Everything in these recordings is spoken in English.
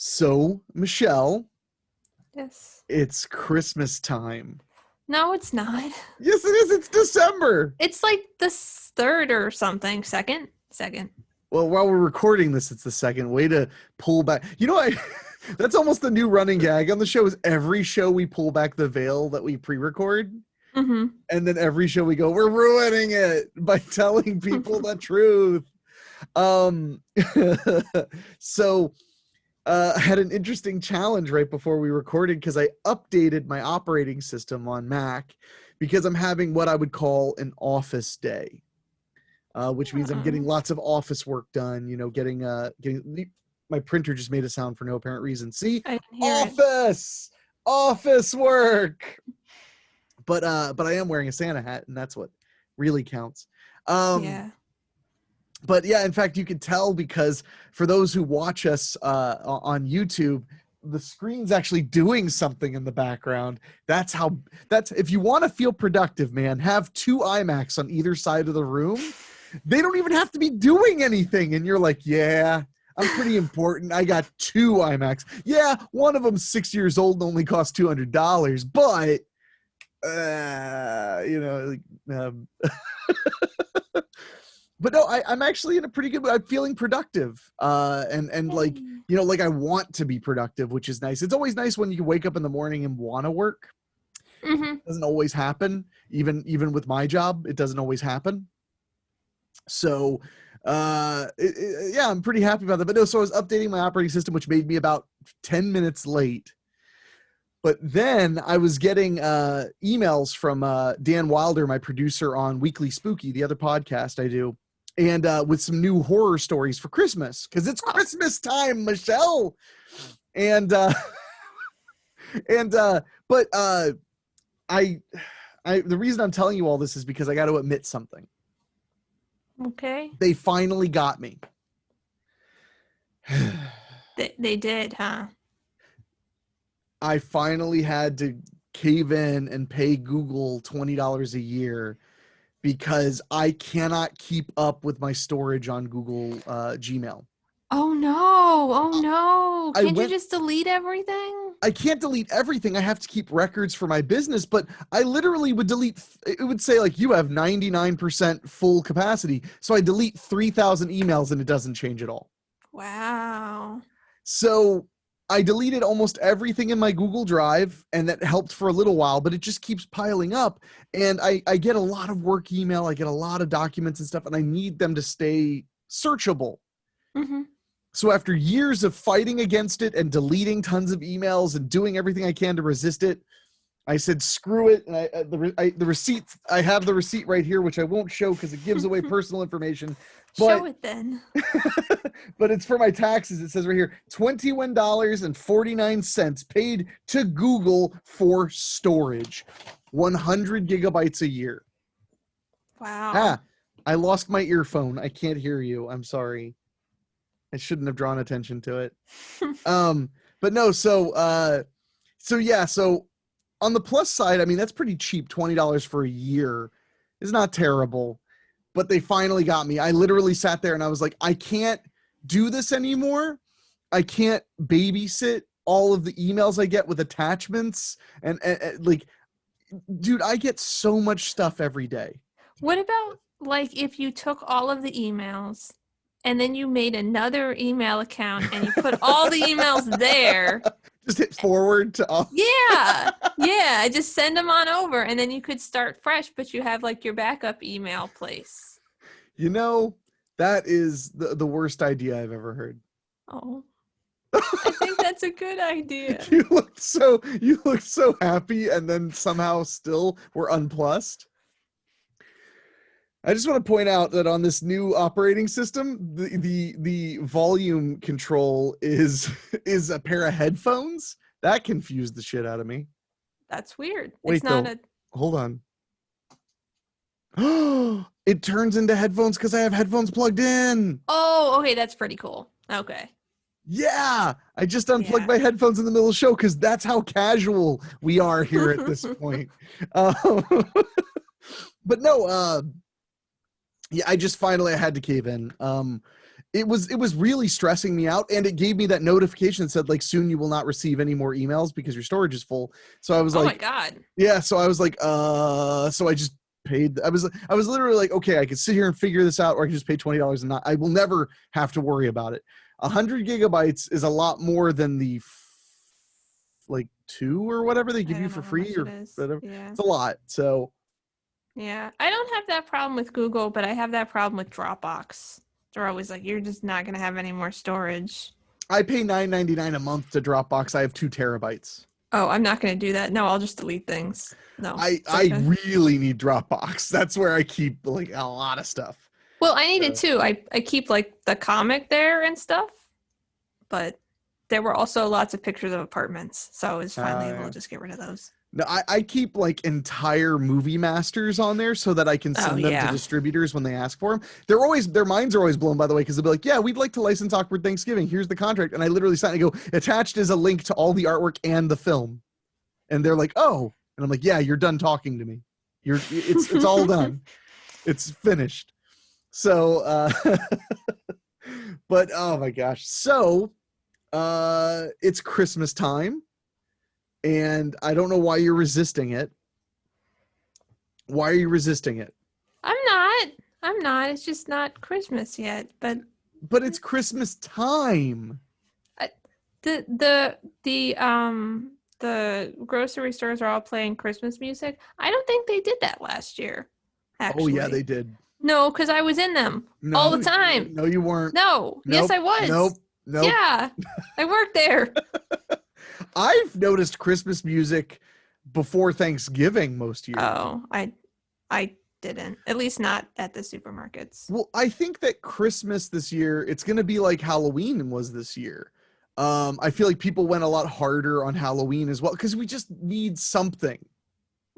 So, Michelle, Yes. it's Christmas time. No, it's not. Yes, it is. It's December. It's like the third or something. Second. Well, while we're recording this, it's the second. Way to pull back. You know, that's almost the new running gag on the show is every show we pull back the veil that we pre-record. Mm-hmm. And then every show we go, we're ruining it by telling people the truth. Um, so I had an interesting challenge right before we recorded because I updated my operating system on Mac because I'm having what I would call an office day, which means I'm getting lots of office work done. You know, getting my printer just made a sound for no apparent reason. See, I didn't hear office work. But I am wearing a Santa hat, and that's what really counts. Yeah. But yeah, in fact, you can tell because for those who watch us on YouTube, the screen's actually doing something in the background. That's if you want to feel productive, man, have two iMacs on either side of the room. They don't even have to be doing anything. And you're like, yeah, I'm pretty important. I got two iMacs. Yeah, one of them's 6 years old and only costs $200, but but no, I'm actually in a pretty good, I'm feeling productive. And like, like I want to be productive, which is nice. It's always nice when you wake up in the morning and want to work. Mm-hmm. It doesn't always happen. Even with my job, it doesn't always happen. So, yeah, I'm pretty happy about that. But no, so I was updating my operating system, which made me about 10 minutes late. But then I was getting emails from Dan Wilder, my producer on Weekly Spooky, the other podcast I do, and with some new horror stories for Christmas because it's Christmas time, Michelle. And but the reason I'm telling you all this is because I got to admit something. Okay. They finally got me. They did, huh? I finally had to cave in and pay Google $20 a year because I cannot keep up with my storage on Google Gmail. Oh no. Can't you just delete everything? I can't delete everything. I have to keep records for my business, but I literally would delete, it would say like you have 99% full capacity. So I delete 3,000 emails and it doesn't change at all. Wow. So I deleted almost everything in my Google Drive, and that helped for a little while, but it just keeps piling up. And I get a lot of work email. I get a lot of documents and stuff, and I need them to stay searchable. Mm-hmm. So after years of fighting against it and deleting tons of emails and doing everything I can to resist it, I said, screw it. And the receipt, I have the receipt right here, which I won't show because it gives away personal information. But, show it then. But it's for my taxes. It says right here, $21.49 paid to Google for storage, 100 gigabytes a year. Wow. I lost my earphone. I can't hear you. I'm sorry. I shouldn't have drawn attention to it. But no, so on the plus side, I mean, that's pretty cheap. $20 for a year is not terrible. But they finally got me. I literally sat there and I was like, I can't do this anymore. I can't babysit all of the emails I get with attachments. And like, dude, I get so much stuff every day. What about like if you took all of the emails and then you made another email account and you put all the emails there? Just hit forward to all. Yeah. Just send them on over and then you could start fresh, but you have like your backup email place. You know, that is the worst idea I've ever heard. Oh, I think that's a good idea. You looked so happy and then somehow still were unplussed. I just want to point out that on this new operating system, the volume control is a pair of headphones. That confused the shit out of me. That's weird. Wait, hold on. It turns into headphones because I have headphones plugged in. Oh, okay. That's pretty cool. Okay. Yeah. I just unplugged my headphones in the middle of the show because that's how casual we are here at this point. But no, yeah, I just finally had to cave in. it was really stressing me out, and it gave me that notification that said like soon you will not receive any more emails because your storage is full. So I was Oh my like, God. yeah, so I was like, so I just paid. I was literally like, okay, I could sit here and figure this out, or I can just pay $20 and not. I will never have to worry about it. 100 gigabytes is a lot more than the like 2 or whatever they I give you don't for know how free much or it is. whatever. Yeah. It's a lot. So Yeah. I don't have that problem with Google, but I have that problem with Dropbox. They're always like, you're just not going to have any more storage. I pay $9.99 a month to Dropbox. I have 2 terabytes. Oh, I'm not going to do that. No, I'll just delete things. No. I It's okay. really need Dropbox. That's where I keep like a lot of stuff. Well, I need it too. I keep like the comic there and stuff, but there were also lots of pictures of apartments, so I was finally able to just get rid of those. No, I keep like entire movie masters on there so that I can send them to yeah. distributors when they ask for them. Their minds are always blown, by the way, because they'll be like, yeah, we'd like to license Awkward Thanksgiving. Here's the contract. And I literally sign and go, attached is a link to all the artwork and the film. And they're like, oh. And I'm like, yeah, you're done talking to me. It's all done. It's finished. So, but oh my gosh. So, it's Christmas time. And I don't know why you're resisting it. Why are you resisting it? I'm not. It's just not Christmas yet. But it's Christmas time. The grocery stores are all playing Christmas music. I don't think they did that last year. Actually. Oh yeah, they did. No, because I was in them all the time. No, you weren't. No. Nope. Yes, I was. Nope. Yeah, I worked there. I've noticed Christmas music before Thanksgiving most years. Oh, I didn't. At least not at the supermarkets. Well, I think that Christmas this year, it's going to be like Halloween was this year. I feel like people went a lot harder on Halloween as well because we just need something.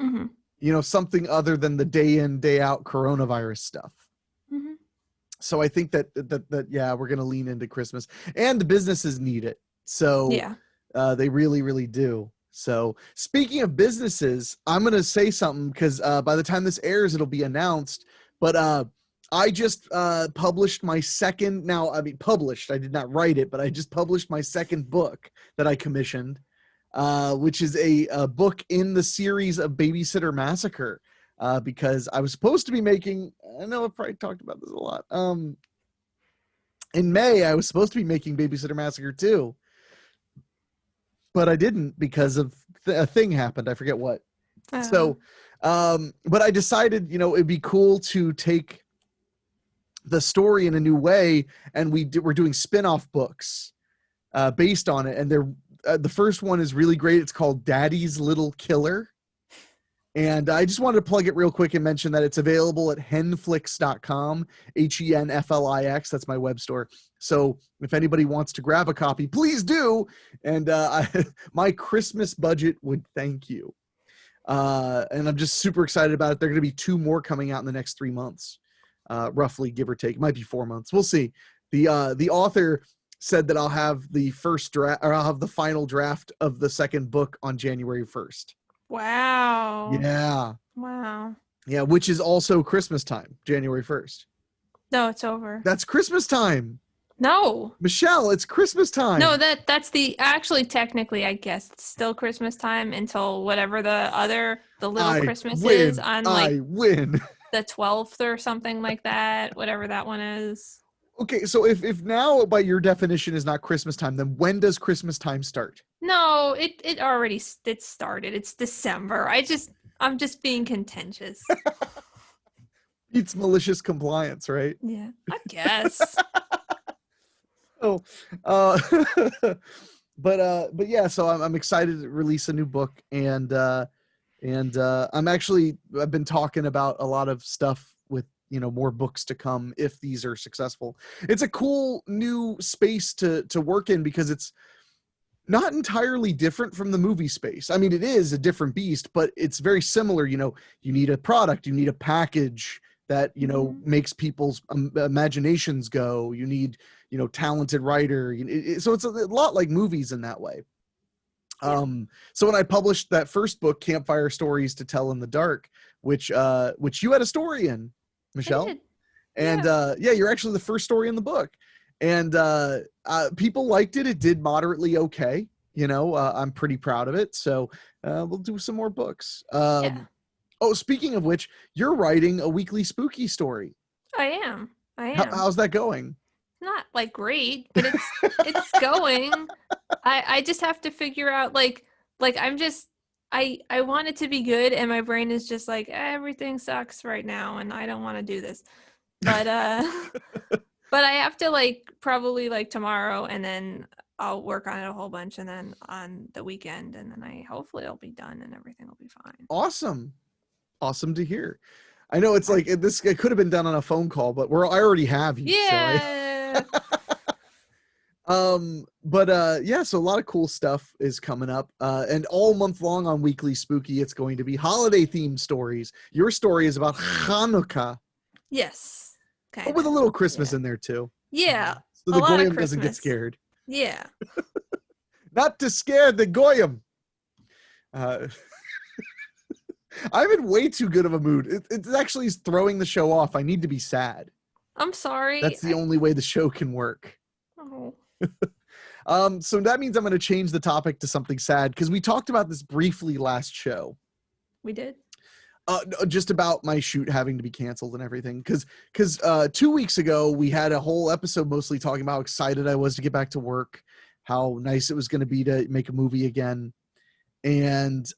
Mm-hmm. You know, something other than the day in, day out coronavirus stuff. Mm-hmm. So I think that yeah, we're going to lean into Christmas, and the businesses need it. So yeah. They really, really do. So speaking of businesses, I'm going to say something because by the time this airs, it'll be announced. But I just published my second, published, I did not write it, but I just published my second book that I commissioned, which is a book in the series of Babysitter Massacre, because I was supposed to be making, I know I've probably talked about this a lot. In May, I was supposed to be making Babysitter Massacre 2. But I didn't because of a thing happened. I forget what. So, but I decided, it'd be cool to take the story in a new way. And we're doing spin-off books based on it. And the first one is really great. It's called Daddy's Little Killer. And I just wanted to plug it real quick and mention that it's available at henflix.com, HENFLIX. That's my web store. So if anybody wants to grab a copy, please do. And my Christmas budget would thank you. And I'm just super excited about it. There are going to be 2 more coming out in the next 3 months, roughly, give or take. It might be 4 months. We'll see. The author said that I'll have the first draft, or I'll have the final draft of the second book on January 1st. Wow. Yeah. Wow. Yeah, which is also Christmas time, January 1st. No, it's over. That's Christmas time. No. Michelle, it's Christmas time. No, that's actually technically, I guess, it's still Christmas time until whatever the little Christmas is on the 12th or something like that, whatever that one is. Okay, so if now by your definition is not Christmas time, then when does Christmas time start? No, it already started. It's December. I'm just being contentious. It's malicious compliance, right? Yeah, I guess. Oh, but yeah, so I'm excited to release a new book, and I've been talking about a lot of stuff with more books to come if these are successful. It's a cool new space to work in because it's not entirely different from the movie space. I mean, it is a different beast, but it's very similar. You need a product, you need a package that makes people's imaginations go. You need talented writer. So it's a lot like movies in that way. Yeah. So when I published that first book, Campfire Stories to Tell in the Dark, which you had a story in, Michelle, and you're actually the first story in the book. And people liked it. It did moderately okay. I'm pretty proud of it. So we'll do some more books. Yeah. Oh, speaking of which, you're writing a weekly spooky story. I am. How's that going? Not like great, but it's going. I just have to figure out like I want it to be good, and my brain is just like everything sucks right now and I don't want to do this. But but I have to like probably like tomorrow, and then I'll work on it a whole bunch, and then on the weekend, and then hopefully it'll be done and everything will be fine. Awesome to hear. I know it's like it could have been done on a phone call, but I already have you. Yeah. So a lot of cool stuff is coming up. And all month long on Weekly Spooky, it's going to be holiday themed stories. Your story is about Hanukkah. Yes. But with a little Christmas in there too. Yeah. So the Goyim doesn't get scared. Yeah. Not to scare the Goyim. I'm in way too good of a mood. It's actually throwing the show off. I need to be sad. I'm sorry. That's the only way the show can work. Oh. So that means I'm going to change the topic to something sad, because we talked about this briefly last show. We did? Just about my shoot having to be canceled and everything. Because 2 weeks ago, we had a whole episode mostly talking about how excited I was to get back to work, how nice it was going to be to make a movie again. And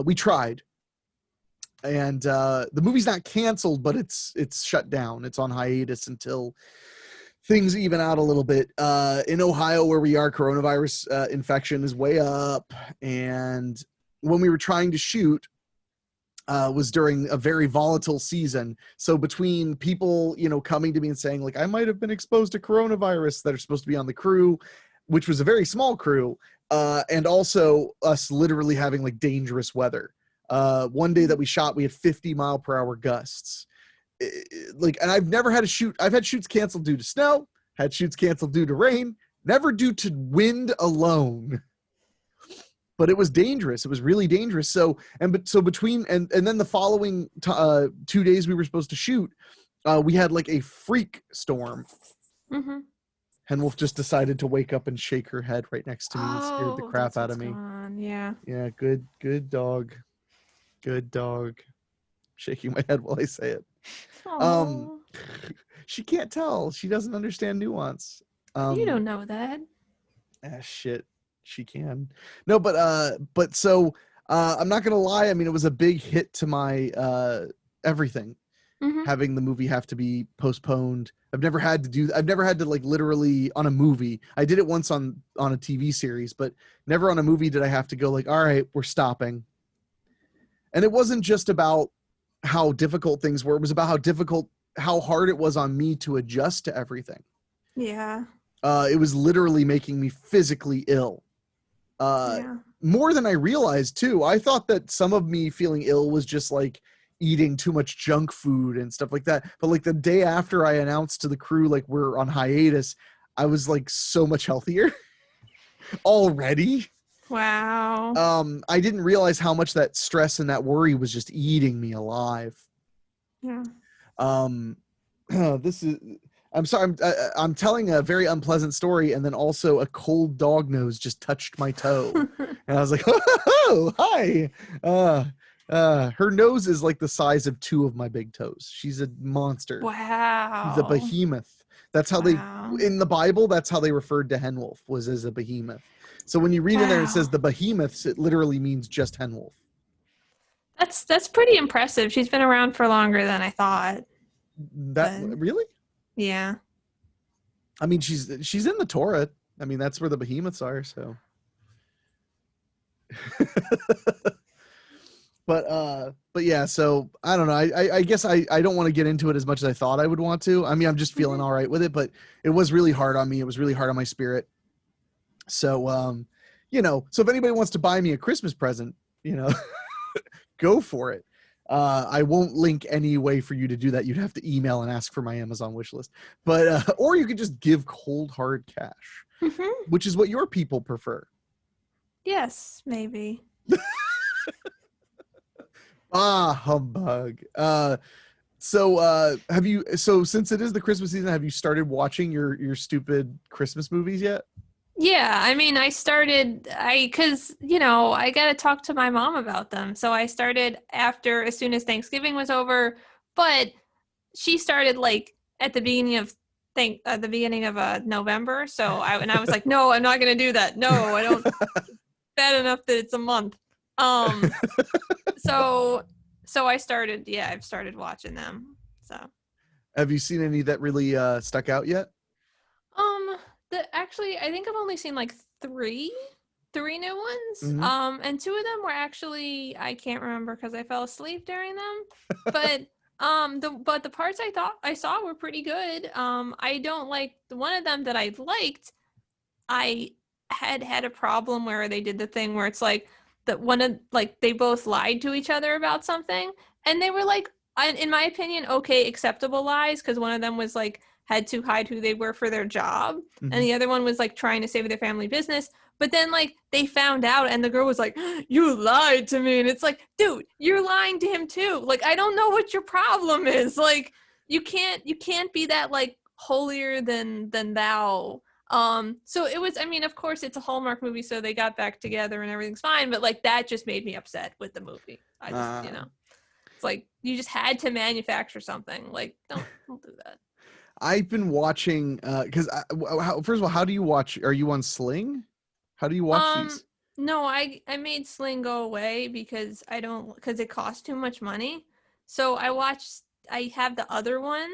we tried. And the movie's not canceled, but it's shut down. It's on hiatus until things even out a little bit. In Ohio, where we are, coronavirus infection is way up. And when we were trying to shoot, was during a very volatile season. So between people, coming to me and saying like, I might have been exposed to coronavirus that are supposed to be on the crew, which was a very small crew, and also us literally having like dangerous weather. One day that we shot, we had 50-mile-per-hour gusts. And I've never had a shoot. I've had shoots canceled due to snow, had shoots canceled due to rain, never due to wind alone. But it was dangerous. It was really dangerous. So between and then the following 2 days we were supposed to shoot, we had like a freak storm. Mm-hmm. Henwolf just decided to wake up and shake her head right next to me and scared the crap out of me. Yeah. Yeah, good dog. Good dog. Shaking my head while I say it. Aww. She can't tell. She doesn't understand nuance. You don't know that. Shit. She can. No, but so I'm not gonna lie. I mean, it was a big hit to my everything. Mm-hmm. Having the movie have to be postponed. I've never had to like literally on a movie. I did it once on a TV series, but never on a movie did I have to go like, all right, we're stopping. And it wasn't just about how difficult things were. It was about how hard it was on me to adjust to everything. Yeah. It was literally making me physically ill. More than I realized too. I thought that some of me feeling ill was just like eating too much junk food and stuff like that. But like the day after I announced to the crew, like we're on hiatus, I was like so much healthier already. Wow. I didn't realize how much that stress and that worry was just eating me alive. Yeah. I'm sorry. I'm telling a very unpleasant story, and then also a cold dog nose just touched my toe, and I was like, "Oh, hi!" Her nose is like the size of 2 of my big toes. She's a monster. Wow. She's a behemoth. That's how they in the Bible. That's how they referred to Henwolf, was as a behemoth. So when you read in there, it says the behemoths. It literally means just Henwolf. That's pretty impressive. She's been around for longer than I thought. Really? Yeah. I mean, she's in the Torah. I mean, that's where the behemoths are. So, but yeah. So I don't know. I guess I don't want to get into it as much as I thought I would want to. I mean, I'm just feeling all right with it, but it was really hard on me. It was really hard on my spirit. So, so if anybody wants to buy me a Christmas present, go for it. I won't link any way for you to do that. You'd have to email and ask for my Amazon wish list, but or you could just give cold hard cash, which is what your people prefer. Yes, maybe. Humbug. So since it is the Christmas season, have you started watching your stupid Christmas movies yet? Yeah, I mean, because, I got to talk to my mom about them. So I started as soon as Thanksgiving was over, but she started like at the beginning of November. I was like, no, I'm not going to do that. No, I don't. Bad enough that it's a month. Um, so, I've started watching them. So, Have you seen any that really stuck out yet? um, actually, I think I've only seen like three new ones. Mhm. And two of them were actually I can't remember because I fell asleep during them. But the parts I thought I saw were pretty good. I don't like the one of them that I liked. I had a problem where they did the thing where it's like that one of like they both lied to each other about something, and they were like, in my opinion, okay, acceptable lies, because one of them was like had to hide who they were for their job, and Mhm. the other one was like trying to save their family business. But then like they found out, and the girl was like, "You lied to me," and it's like, dude, you're lying to him too. Like, I don't know what your problem is. Like, you can't be that like holier than thou. So it was, I mean, of course it's a Hallmark movie, so they got back together and everything's fine, but like that just made me upset with the movie. I just, it's like you just had to manufacture something. Like, don't do that. I've been watching because first of all, how do you watch? Are you on Sling? How do you watch Um, these? no, I made Sling go away because it costs too much money. So I have the other one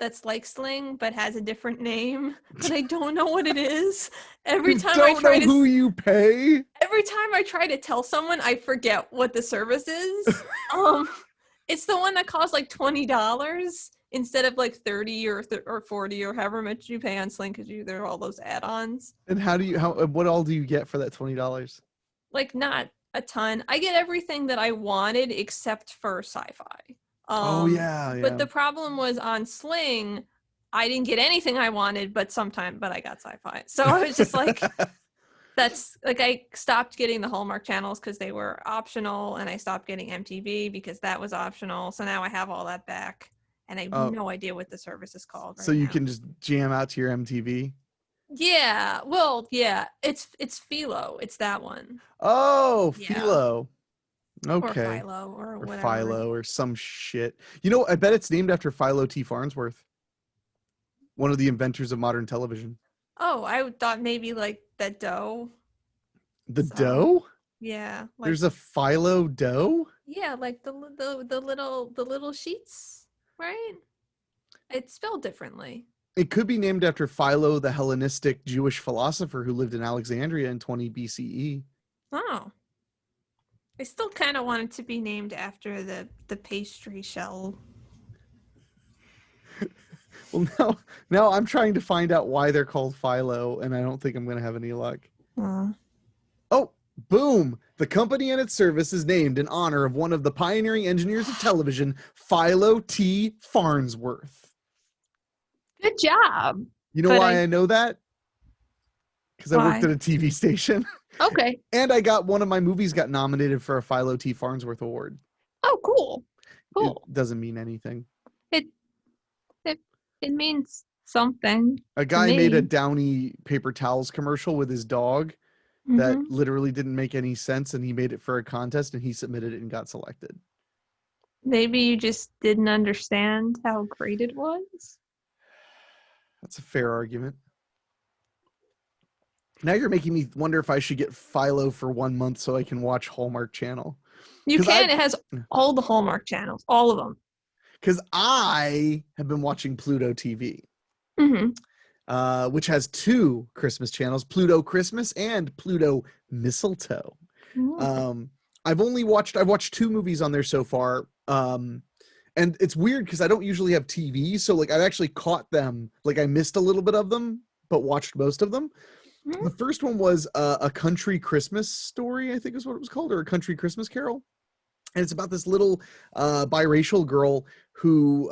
that's like Sling but has a different name, but I don't know what it is. Every You time I don't try know to who you pay? every time I try to tell someone, I forget what the service is. Um, it's the one that costs like $20 instead of like 30 or 40 or however much you pay on Sling because there are all those add-ons. And what all do you get for that $20? Like not a ton. I get everything that I wanted except for sci-fi. Oh Um, yeah, but yeah. the problem was on Sling, I didn't get anything I wanted, but I got sci-fi. So I was just like, that's like I stopped getting the Hallmark channels because they were optional, and I stopped getting MTV because that was optional. So now I have all that back, and I have Oh, no idea what the service is called so right you now. can just jam out to your MTV. Yeah, well, yeah, it's Philo. It's that one. Oh, Yeah, Philo. or Okay. Philo or Or whatever. Philo or some shit. You know, I bet it's named after Philo T. Farnsworth, one of the inventors of modern television. Oh, I thought maybe like that dough. The So dough? yeah, like There's a Philo dough? yeah, like the little sheets, right? It's spelled differently. It could be named after Philo, the Hellenistic Jewish philosopher who lived in Alexandria in 20 BCE. Oh. I still kind of want it to be named after the pastry shell. Well, now I'm trying to find out why they're called Philo, and I don't think I'm going to have any luck. Oh, boom! The company and its service is named in honor of one of the pioneering engineers of television, Philo T. Farnsworth. Good job. You know But why I know that? Because I worked why? at a TV station, Okay. and one of my movies got nominated for a Philo T. Farnsworth Award. Oh, cool. It Cool. doesn't mean anything. It it it means something A to guy made a me. Downy paper towels commercial with his dog that Mm-hmm. literally didn't make any sense, and he made it for a contest, and he submitted it and got selected. Maybe you just didn't understand how great it was. That's a fair argument. Now you're making me wonder if I should get Philo for 1 month so I can watch Hallmark Channel. You can. It has all the Hallmark channels, all of them. Because I have been watching Pluto TV, which has two Christmas channels, Pluto Christmas and Pluto Mistletoe. Mm-hmm. I've watched two movies on there so far. And it's weird because I don't usually have TV. So like I've actually caught them. Like I missed a little bit of them, but watched most of them. The first one was a country Christmas story, I think is what it was called, or a country Christmas carol. And it's about this little biracial girl who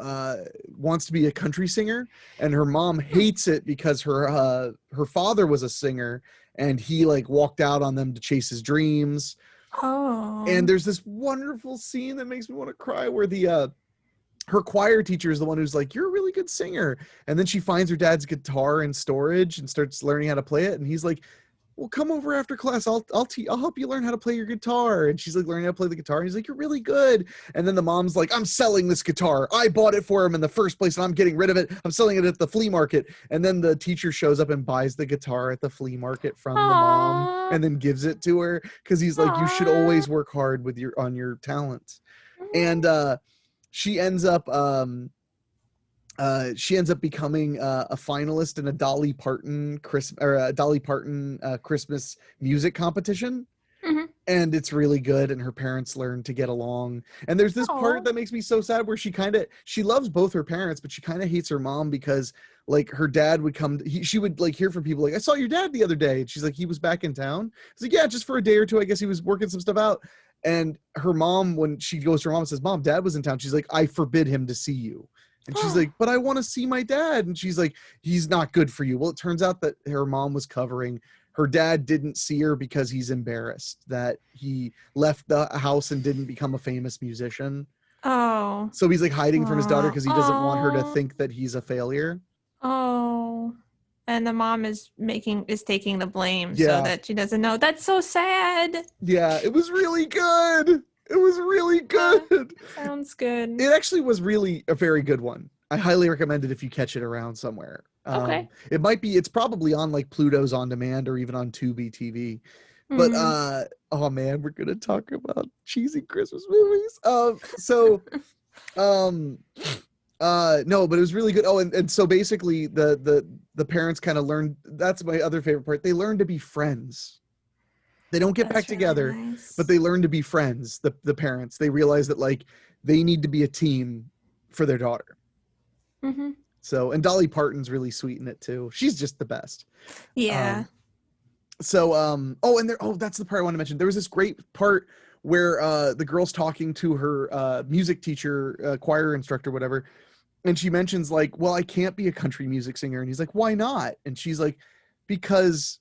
wants to be a country singer, and her mom hates it because her father was a singer, and he like walked out on them to chase his dreams. Oh. And there's this wonderful scene that makes me want to cry where her choir teacher is the one who's like, you're a really good singer. And then she finds her dad's guitar in storage and starts learning how to play it. And he's like, well, come over after class. I'll help you learn how to play your guitar. And she's like learning how to play the guitar. And he's like, you're really good. And then the mom's like, I'm selling this guitar. I bought it for him in the first place and I'm getting rid of it. I'm selling it at the flea market. And then the teacher shows up and buys the guitar at the flea market from the mom Aw. and then gives it to her. Cause he's like, you should always work hard with your talents. And, she ends up becoming a finalist in a Dolly Parton Christmas music competition. Mhm. And it's really good, and her parents learn to get along. And there's this part that makes me so sad where she loves both her parents, but she kind of hates her mom because like her dad would she would like hear from people like, I saw your dad the other day. And she's like, he was back in town. It's like, yeah, just for a day or two. I guess he was working some stuff out. And her mom, when she goes to her mom and says, Mom, Dad was in town. She's like, I forbid him to see you. And she's like, but I want to see my dad. And she's like, he's not good for you. Well, it turns out that her mom was covering. Her dad didn't see her because he's embarrassed that he left the house and didn't become a famous musician. Oh. So he's like hiding from his daughter because he doesn't want her to think that he's a failure. Oh. And the mom is taking the blame so Yeah. that she doesn't know. That's so sad. Yeah, it was really good. It was really good. Sounds good. It actually was really a very good one. I highly recommend it if you catch it around somewhere. Okay. It's probably on like Pluto's On Demand or even on Tubi TV. But oh man, we're gonna talk about cheesy Christmas movies. No, but it was really good. Oh, and so basically the parents kind of learned, that's my other favorite part. They learn to be friends. They don't get back together, nice. but they learn to be friends. The parents, they realize that like they need to be a team for their daughter. Mm-hmm. So, and Dolly Parton's really sweet in it too. She's just the best. Yeah. That's the part I want to mention. There was this great part where the girl's talking to her music teacher, choir instructor, whatever. And she mentions like, well, I can't be a country music singer. And he's like, why not? And she's like, because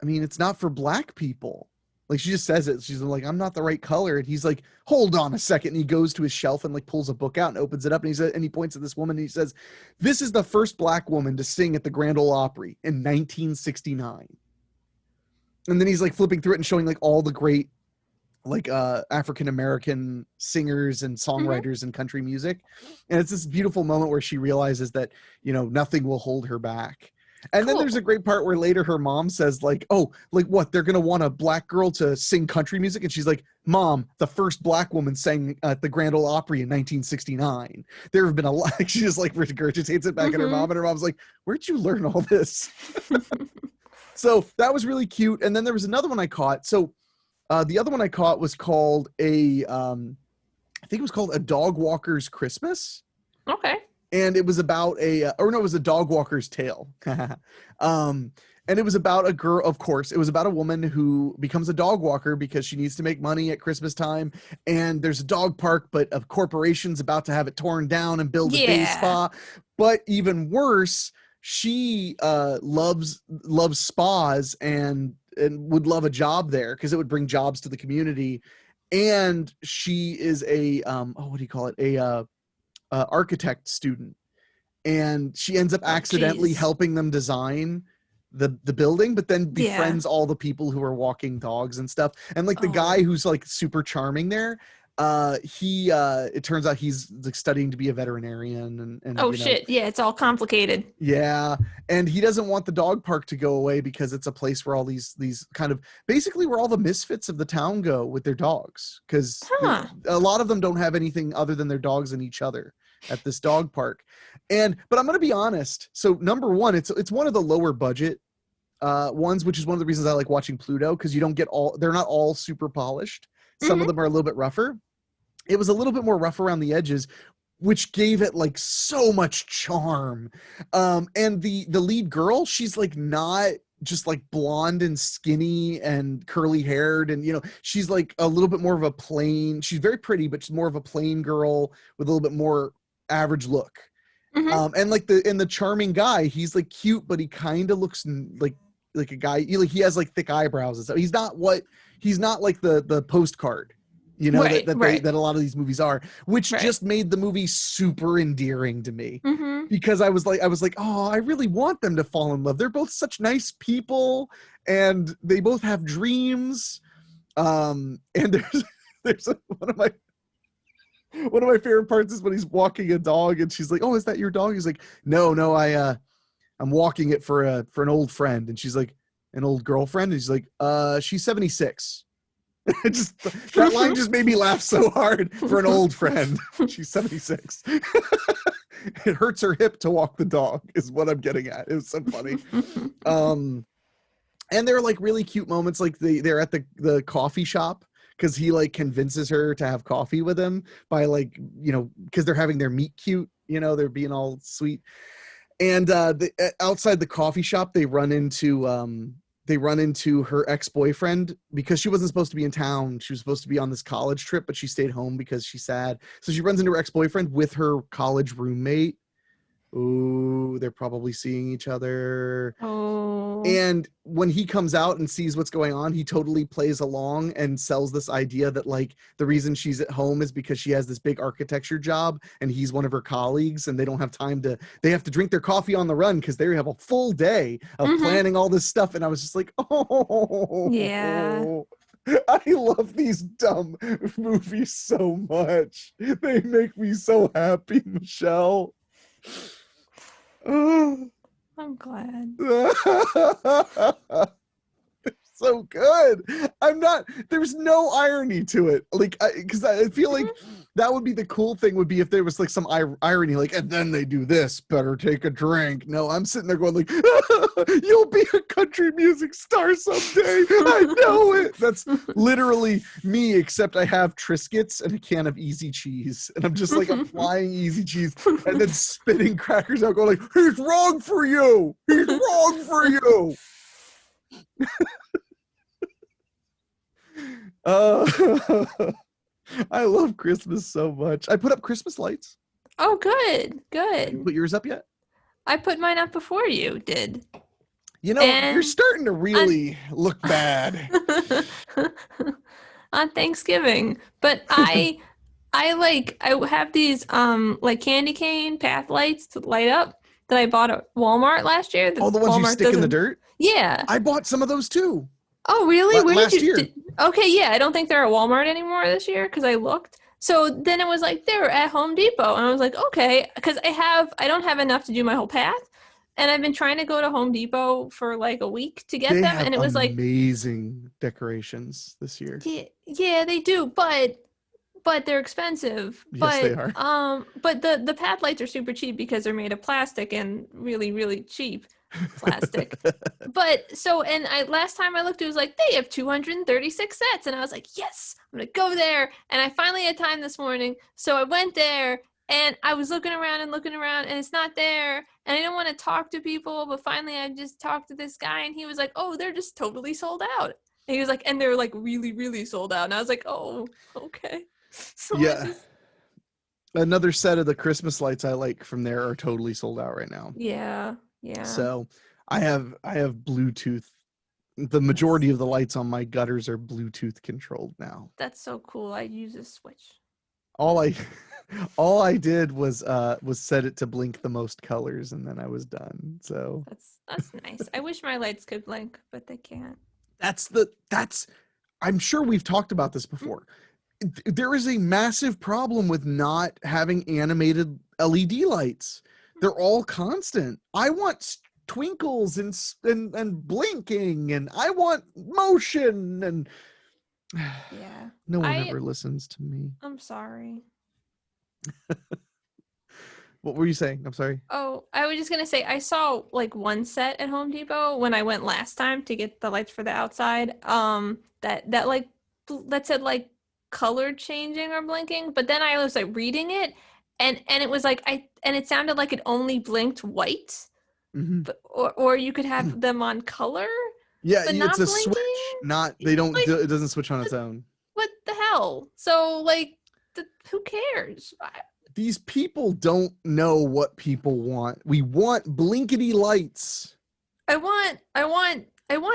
I mean, it's not for black people. Like she just says it. She's like, I'm not the right color. And he's like, hold on a second. And he goes to his shelf and like pulls a book out and opens it up. And he points at this woman and he says, this is the first black woman to sing at the Grand Ole Opry in 1969. And then he's like flipping through it and showing like all the great like African-American singers and songwriters in country music. And it's this beautiful moment where she realizes that, you know, nothing will hold her back. And then there's a great part where later her mom says like, oh, like what? They're going to want a black girl to sing country music. And she's like, Mom, the first black woman sang at the Grand Ole Opry in 1969. There have been a lot. She just like regurgitates it back at her mom. And her mom's like, where'd you learn all this? So that was really cute. And then there was another one I caught. So the other one I caught was called I think it was called A Dog Walker's Christmas. Okay. And it was about it was a dog walker's tale. And it was about a girl, of course, it was about a woman who becomes a dog walker because she needs to make money at Christmas time. And there's a dog park, but a corporation's about to have it torn down and build a day spa. But even worse, she loves spas and would love a job there because it would bring jobs to the community. And she is a architect student, and she ends up accidentally helping them design the building, but then befriends all the people who are walking dogs and stuff. And like the guy who's like super charming there, it turns out he's like studying to be a veterinarian and it's all complicated. Yeah. And he doesn't want the dog park to go away because it's a place where all these kind of basically where all the misfits of the town go with their dogs, because a lot of them don't have anything other than their dogs and each other at this dog park. But I'm going to be honest. So number one, it's one of the lower budget ones, which is one of the reasons I like watching Pluto, because you don't get they're not all super polished. Some of them are a little bit rougher. It was a little bit more rough around the edges, which gave it like so much charm. And the lead girl, she's like not just like blonde and skinny and curly haired. And, you know, she's like a little bit more of a plain, she's very pretty, but she's more of a plain girl with a little bit more average look. And like the charming guy, he's like cute, but he kind of looks like a guy, he has like thick eyebrows and stuff. He's not like the postcard you know, Right, right, that a lot of these movies are, which right. just made the movie super endearing to me. Mm-hmm. Because I was like, oh, I really want them to fall in love. They're both such nice people, and they both have dreams. And there's one of my favorite parts is when he's walking a dog, and she's like, "Oh, is that your dog?" He's like, "No, I'm walking it for an old friend." And she's like, "An old girlfriend?" And he's like, she's 76." Just that line just made me laugh so hard. For an old friend, she's 76. It hurts her hip to walk the dog is what I'm getting at. It was so funny. And there are like really cute moments, like they're at the coffee shop, because he like convinces her to have coffee with him by like, you know, because they're having their meet cute, you know, they're being all sweet. And outside the coffee shop, they run into her ex-boyfriend, because she wasn't supposed to be in town. She was supposed to be on this college trip, but she stayed home because she's sad. So she runs into her ex-boyfriend with her college roommate. Ooh, they're probably seeing each other. Oh. And when he comes out and sees what's going on, he totally plays along and sells this idea that like the reason she's at home is because she has this big architecture job and he's one of her colleagues, and they don't have time to, they have to drink their coffee on the run because they have a full day of Mm-hmm. planning all this stuff. And I was just like, oh, Yeah. I love these dumb movies so much. They make me so happy, Michelle. Oh. I'm glad. So good. There's no irony to it. Like, because I feel like that would be the cool thing, would be if there was like some irony, like, and then they do this, better take a drink. No, I'm sitting there going like, you'll be a country music star someday. I know it. That's literally me, except I have Triscuits and a can of Easy Cheese. And I'm just like applying Easy Cheese and then spitting crackers out, going like, he's wrong for you. He's wrong for you. I love Christmas so much. I put up Christmas lights. Oh, good, Did you good. put yours up yet? I put mine up before you did. You know, you're starting to really look bad. On Thanksgiving. But I have these like candy cane path lights to light up that I bought at Walmart last year. Oh, the ones you stick in the dirt? Yeah. I bought some of those too. Oh, really? Where last year. Okay, yeah. I don't think they're at Walmart anymore this year because I looked. So then it was like they were at Home Depot, and I was like, okay, because I don't have enough to do my whole path, and I've been trying to go to Home Depot for like a week to get them, and it was like amazing decorations this year. Yeah, they do, but they're expensive. Yes, they are. But the path lights are super cheap because they're made of plastic and really, really cheap plastic. But so, and last time I looked, it was like they have 236 sets, and I was like, yes, I'm gonna go there. And I finally had time this morning, so I went there, and I was looking around, and it's not there. And I didn't want to talk to people, but finally I just talked to this guy, and he was like, oh, they're just totally sold out. And he was like, and they're like really, really sold out. And I was like, oh, okay. So yeah. Another set of the Christmas lights I like from there are totally sold out right now. Yeah. So I have Bluetooth. The majority of the lights on my gutters are Bluetooth controlled now. That's so cool. I use a switch. All I did was set it to blink the most colors, and then I was done. So that's nice. I wish my lights could blink, but they can't. I'm sure we've talked about this before. There is a massive problem with not having animated LED lights. They're all constant. I want twinkles and blinking, and I want motion, and yeah. No one ever listens to me. I'm sorry. What were you saying? I'm sorry. Oh, I was just gonna say I saw like one set at Home Depot when I went last time to get the lights for the outside. That said like color changing or blinking, but then I was like reading it, and it was like it sounded like it only blinked white, but, or you could have them on color. Yeah, but it's a switch. It doesn't switch on its own. What the hell? So like, who cares? These people don't know what people want. We want blinkety lights. I want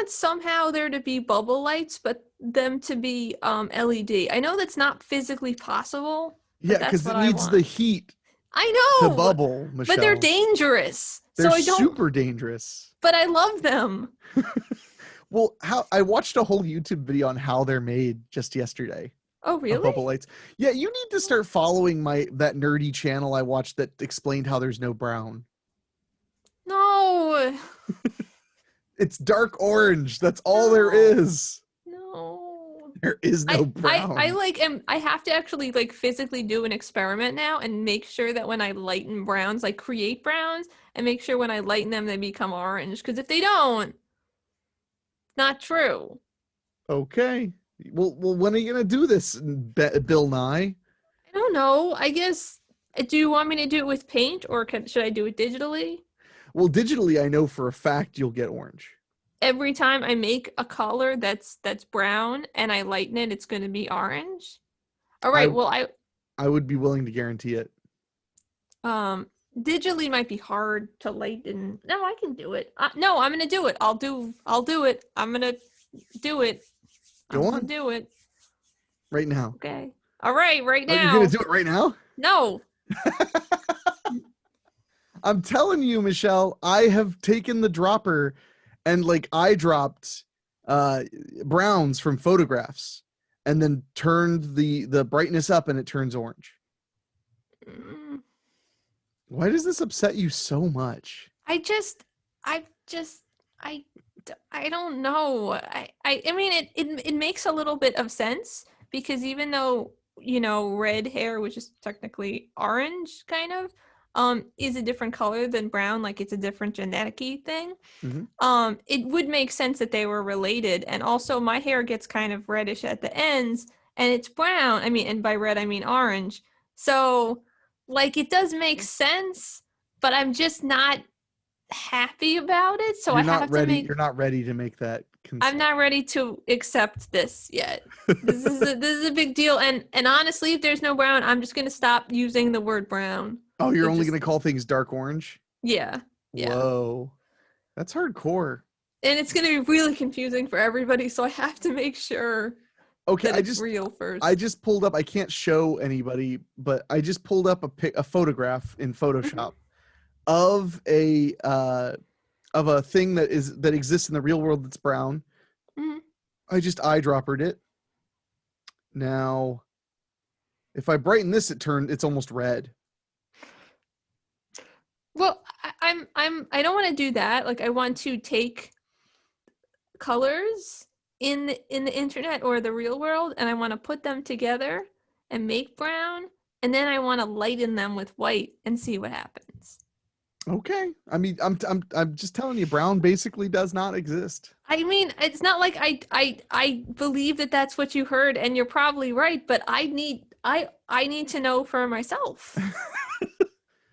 somehow there to be bubble lights, but them to be LED. I know that's not physically possible, but Yeah, that's because what it I needs the want. heat I to know, bubble, but they're Michelle. dangerous. They're So I don't, super dangerous. but I love them. Well, how I watched a whole YouTube video on how they're made just yesterday Oh, of really? bubble lights. Yeah, you need to start following that nerdy channel I watched that explained how there's no brown. No. It's dark orange. That's all there No. is. No. There is no I brown. like am I have to actually like physically do an experiment now and make sure that when I lighten browns, like create browns, and make sure when I lighten them they become orange. Because if they don't, it's not true. Okay. Well, when are you gonna do this, Bill Nye? I don't know. I guess do you want me to do it with paint or should I do it digitally? Well, digitally, I know for a fact you'll get orange. Every time I make a color that's brown and I lighten it, it's going to be orange. All I right, well I would be willing to guarantee it. um digitally might be hard to lighten. No, I can do it. No, I'm going to do it. I'll do it. I'm going to do it. I'm Go going to on, do it. right now. Okay. All right, right Oh, you're gonna now. do it right now? No. I'm telling you, Michelle, I have taken the dropper and like I dropped browns from photographs and then turned the brightness up and it turns orange. Mm, Why does this upset you so much? I just I just I I don't know. I mean it makes a little bit of sense because even though, red hair, which is technically orange kind of, is a different color than brown, like it's a different genetic-y thing. Mm-hmm. It would make sense that they were related. And also my hair gets kind of reddish at the ends and it's brown. I mean, and by red I mean orange. So like it does make sense, but I'm just not happy about it. So I You're not have to ready. make You're not ready to make that I'm consent. not ready to accept this yet. This is a big deal. And honestly, if there's no brown, I'm just gonna stop using the word brown. Oh, you're It only just gonna call things dark orange? yeah, yeah. Whoa, that's hardcore. And it's gonna be really confusing for everybody, so I have to make sure Okay, that it's real I first. just pulled up. I can't show anybody, but I just pulled up a photograph in Hmm. Photoshop of a thing that exists in the real world that's brown. Hmm. I just eyedroppered it. Now, if I brighten this, it's almost red. Well, I don't want to do that. Like I want to take colors in the internet or the real world and I want to put them together and make brown and then I want to lighten them with white and see what happens. Okay, I mean, I'm just telling you, brown basically does not exist. I mean, it's not like I believe that that's what you heard and you're probably right, but I need to know for myself.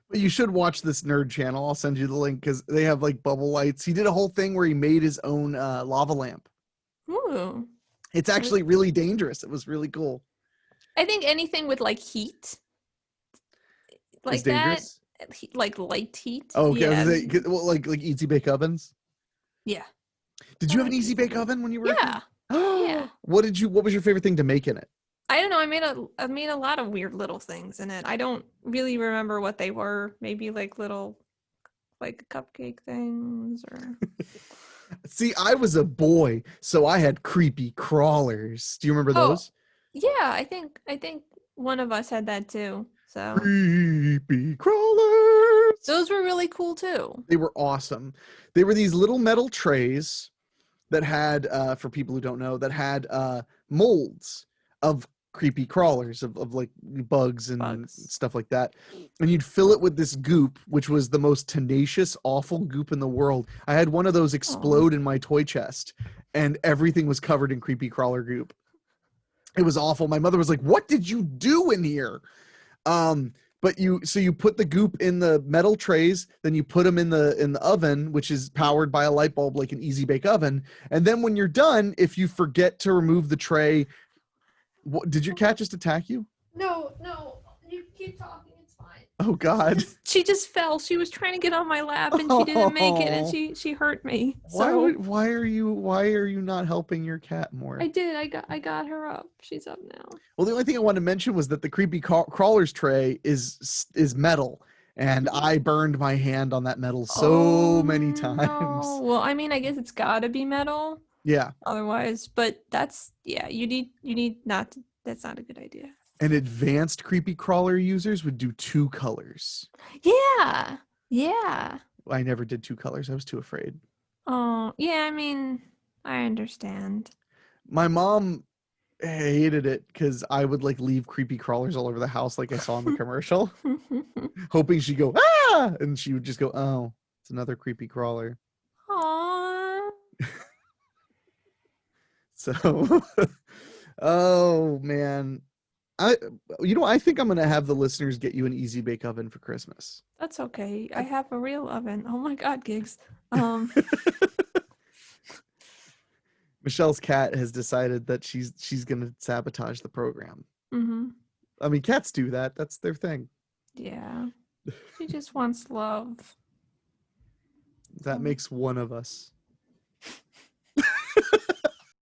But you should watch this nerd channel. I'll send you the link because they have like bubble lights. He did a whole thing where he made his own lava lamp. Ooh. It's actually really dangerous. It was really cool. I think anything with like heat It's like that, dangerous. like light heat. Oh, okay. I was Yeah. gonna say, well, like easy bake ovens. Yeah. Did I you have an like easy bake bake. oven when you were a kid? Yeah. Yeah. What was your favorite thing to make in it? I don't know. I made a lot of weird little things in it. I don't really remember what they were. Maybe like little like cupcake things or See, I was a boy, so I had creepy crawlers. Do you remember oh, those? yeah, I think one of us had that too. So Creepy crawlers. those were really cool too. They were awesome. They were these little metal trays that had, for people who don't know, that had molds of creepy crawlers, of like bugs and Bugs. stuff like that. And you'd fill it with this goop, which was the most tenacious, awful goop in the world. I had one of those Oh. explode in my toy chest, and everything was covered in creepy crawler goop. It was awful. My mother was like, "What did you do in here?" But you put the goop in the metal trays, then you put them in the oven, which is powered by a light bulb like an easy bake oven. And then when you're done, if you forget to remove the tray, did your cat just attack you? No, no, you keep talking. It's fine. Oh God. She just fell. She was trying to get on my lap and she didn't make it, and Oh, she hurt me. why So would why are you not helping your cat more? I did. I got her up. She's up now. Well, the only thing I wanted to mention was that the creepy crawlers tray is metal, and I burned my hand on that metal so Oh many no. times. Well, I mean, I guess it's gotta be metal. Yeah, Otherwise, but that's yeah, you need not to, that's not a good idea. and advanced creepy crawler users would do 2 colors. Yeah. Yeah. I never did 2 colors. I was too afraid. Oh, yeah, I mean, I understand. My mom hated it because I would like leave creepy crawlers all over the house, like I saw in the commercial, hoping she'd go ah, and she would just go, oh, it's another creepy crawler. Aww. So, oh man, I I think I'm gonna have the listeners get you an easy bake oven for Christmas. That's okay. I have a real oven. Oh my god, gigs. Um Michelle's cat has decided that she's gonna sabotage the program. mhm. I mean, cats do that. That's their thing. Yeah. She just wants love. That makes one of us.